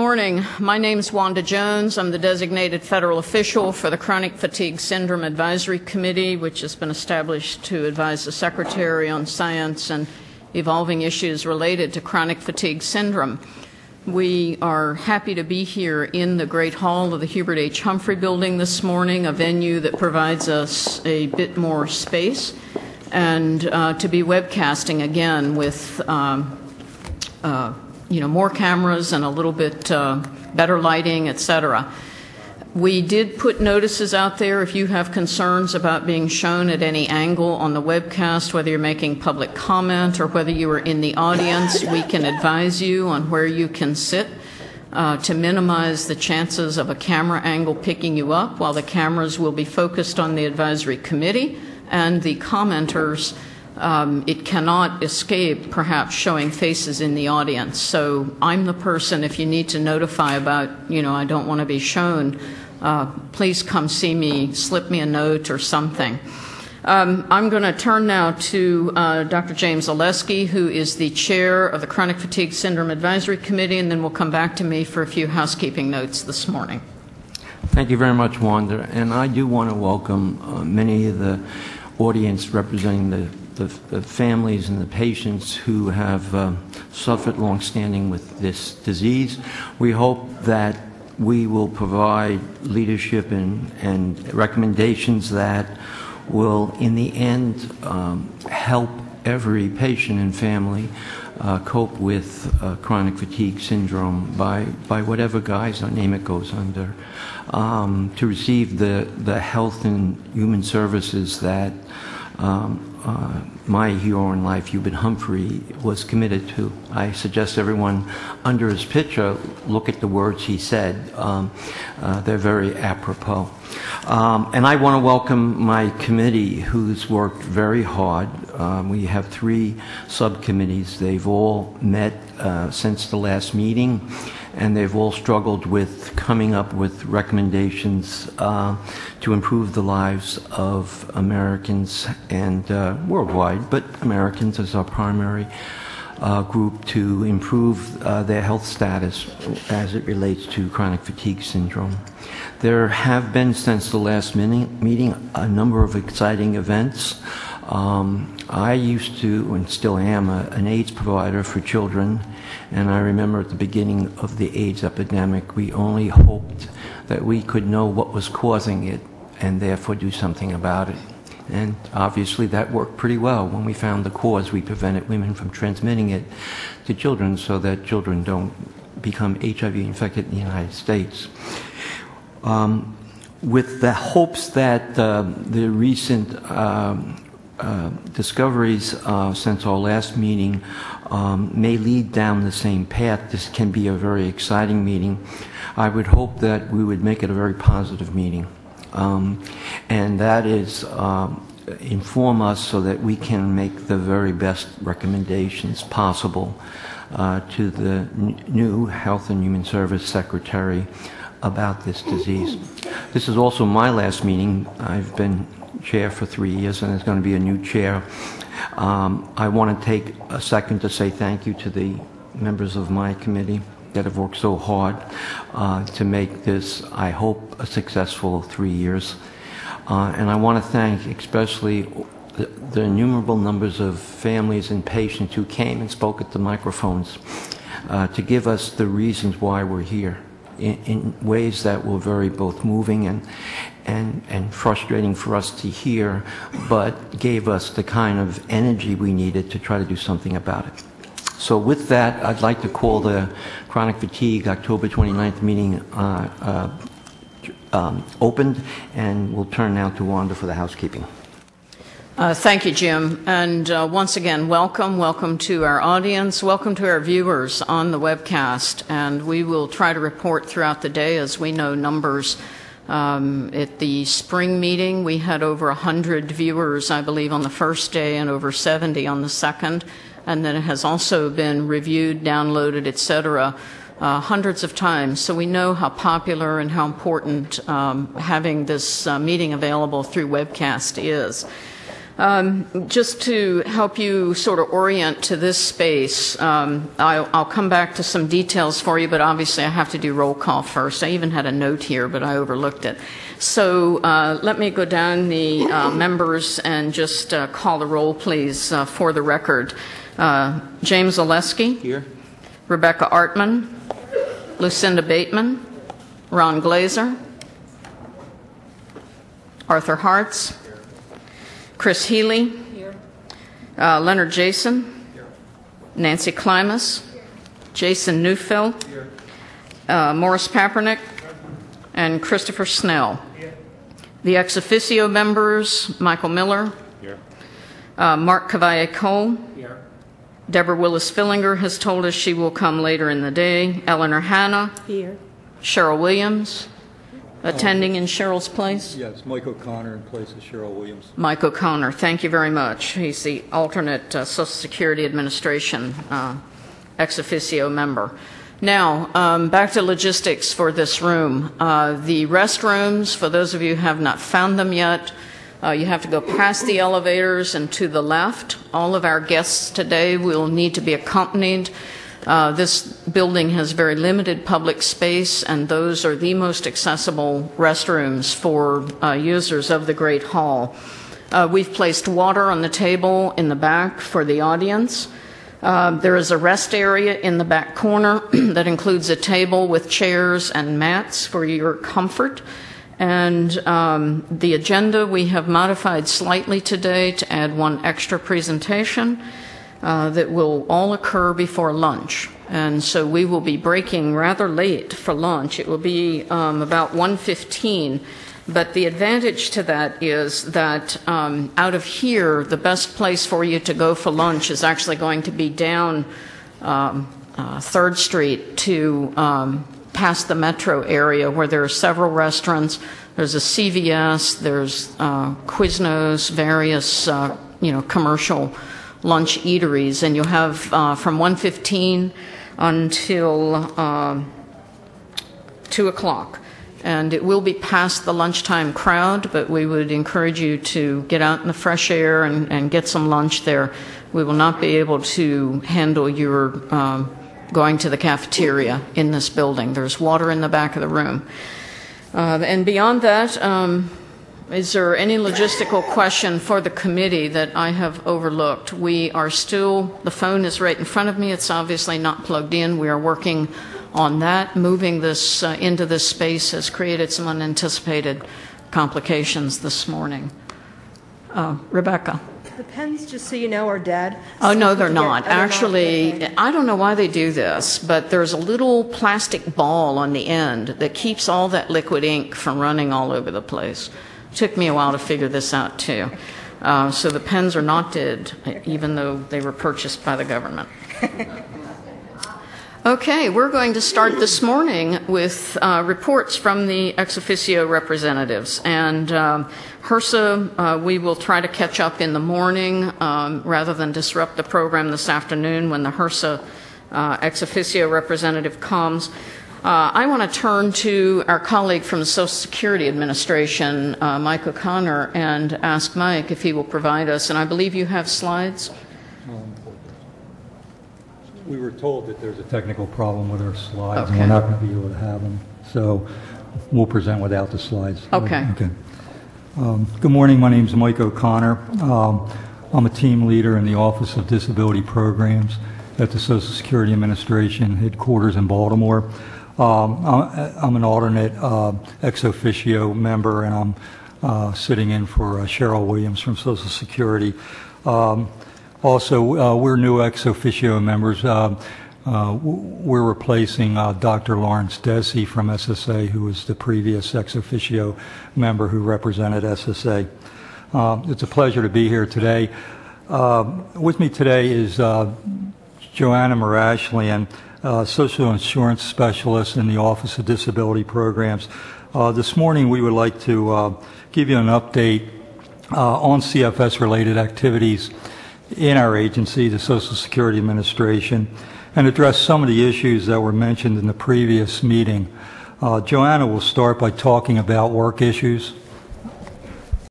Morning. My name is Wanda Jones. I'm the designated federal official for the Chronic Fatigue Syndrome Advisory Committee, which has been established to advise the Secretary on science and evolving issues related to chronic fatigue syndrome. We are happy to be here in the Great Hall of the Hubert H. Humphrey Building this morning, a venue that provides us a bit more space, and to be webcasting again with more cameras and a little bit better lighting, etc. We did put notices out there if you have concerns about being shown at any angle on the webcast, whether you're making public comment or whether you are in the audience, we can advise you on where you can sit to minimize the chances of a camera angle picking you up, while the cameras will be focused on the advisory committee and the commenters. It cannot escape perhaps showing faces in the audience. So I'm the person, if you need to notify about, I don't want to be shown, please come see me, slip me a note or something. I'm going to turn now to Dr. James Oleski, who is the chair of the Chronic Fatigue Syndrome Advisory Committee, and then we'll come back to me for a few housekeeping notes this morning. Thank you very much, Wanda. And I do want to welcome many of the audience representing the families and the patients who have suffered long-standing with this disease. We hope that we will provide leadership and recommendations that will, in the end, help every patient and family cope with chronic fatigue syndrome by whatever guise or name it goes under, to receive the health and human services that my hero in life, Hubert Humphrey, was committed to. I suggest everyone, under his picture, look at the words he said. They're very apropos. And I want to welcome my committee, who's worked very hard. We have 3 subcommittees. They've all met since the last meeting, and they've all struggled with coming up with recommendations to improve the lives of Americans and worldwide, but Americans as our primary group, to improve their health status as it relates to chronic fatigue syndrome. There have been, since the last meeting, a number of exciting events. I used to, and still am, an AIDS provider for children, and I remember at the beginning of the AIDS epidemic, we only hoped that we could know what was causing it and therefore do something about it. And obviously that worked pretty well. When we found the cause, we prevented women from transmitting it to children so that children don't become HIV infected in the United States. With the hopes that the recent discoveries since our last meeting may lead down the same path, this can be a very exciting meeting. I would hope that we would make it a very positive meeting. And that is inform us so that we can make the very best recommendations possible to the new Health and Human Service Secretary about this disease. This is also my last meeting. I've been chair for 3 years, and there's going to be a new chair. I want to take a second to say thank you to the members of my committee that have worked so hard to make this, I hope, a successful 3 years. And I want to thank especially the innumerable numbers of families and patients who came and spoke at the microphones to give us the reasons why we're here in ways that were very both moving and frustrating for us to hear, but gave us the kind of energy we needed to try to do something about it. So with that, I'd like to call the Chronic Fatigue October 29th meeting opened, and we'll turn now to Wanda for the housekeeping. Thank you, Jim. And once again, welcome to our audience, welcome to our viewers on the webcast. And we will try to report throughout the day as we know numbers. At the spring meeting, we had over 100 viewers, I believe, on the first day and over 70 on the second. And then it has also been reviewed, downloaded, etc., hundreds of times. So we know how popular and how important having this meeting available through webcast is. Just to help you sort of orient to this space, I'll come back to some details for you, but obviously I have to do roll call first. I even had a note here, but I overlooked it. So let me go down the members and just call the roll, please, for the record. James Oleski. Here. Rebecca Artman. Lucinda Bateman. Ron Glazer. Arthur Hartz. Chris Healy. Here. Leonard Jason. Here. Nancy Klimas. Jason Neufeld. Here. Morris Papernick. And Christopher Snell. Here. The ex officio members, Michael Miller. Here. Mark Cavalle-Cole. Here. Deborah Willis-Fillinger has told us she will come later in the day. Eleanor Hanna. Here. Cheryl Williams. Attending in Cheryl's place? Yes, Mike O'Connor in place of Cheryl Williams. Mike O'Connor, thank you very much. He's the alternate Social Security Administration ex officio member. Now, back to logistics for this room. The restrooms, for those of you who have not found them yet, you have to go past the elevators and to the left. All of our guests today will need to be accompanied. This building has very limited public space, and those are the most accessible restrooms for users of the Great Hall. We've placed water on the table in the back for the audience. There is a rest area in the back corner that includes a table with chairs and mats for your comfort. And the agenda we have modified slightly today to add one extra presentation that will all occur before lunch. And so we will be breaking rather late for lunch. It will be about 1:15. But the advantage to that is that out of here, the best place for you to go for lunch is actually going to be down 3rd Street to past the metro area where there are several restaurants. There's a CVS, there's Quiznos, various commercial lunch eateries, and you'll have from 1:15 until 2 o'clock. And it will be past the lunchtime crowd, but we would encourage you to get out in the fresh air and get some lunch there. We will not be able to handle your going to the cafeteria in this building. There's water in the back of the room. And beyond that, is there any logistical question for the committee that I have overlooked? We are still, the phone is right in front of me. It's obviously not plugged in. We are working on that. Moving this into this space has created some unanticipated complications this morning. Rebecca. The pens, just so you know, are dead. Oh, no, they're not. Actually, I don't know why they do this, but there's a little plastic ball on the end that keeps all that liquid ink from running all over the place. Took me a while to figure this out, too. So the pens are not dead, even though they were purchased by the government. Okay, we're going to start this morning with reports from the ex officio representatives. And HRSA, we will try to catch up in the morning rather than disrupt the program this afternoon when the HRSA ex officio representative comes. I want to turn to our colleague from the Social Security Administration, Mike O'Connor, and ask Mike if he will provide us. And I believe you have slides. We were told that there's a technical problem with our slides, okay, and we're not going to be able to have them. So we'll present without the slides. Okay. Okay. Good morning. My name is Mike O'Connor. I'm a team leader in the Office of Disability Programs at the Social Security Administration headquarters in Baltimore. I'm an alternate ex officio member, and I'm sitting in for Cheryl Williams from Social Security. Also, we're new ex officio members. We're replacing Dr. Lawrence Desi from SSA, who was the previous ex officio member who represented SSA. It's a pleasure to be here today. With me today is Joanna Marashlian, Social Insurance Specialist in the Office of Disability Programs. This morning we would like to give you an update on CFS-related activities in our agency, the Social Security Administration, and address some of the issues that were mentioned in the previous meeting. Joanna will start by talking about work issues.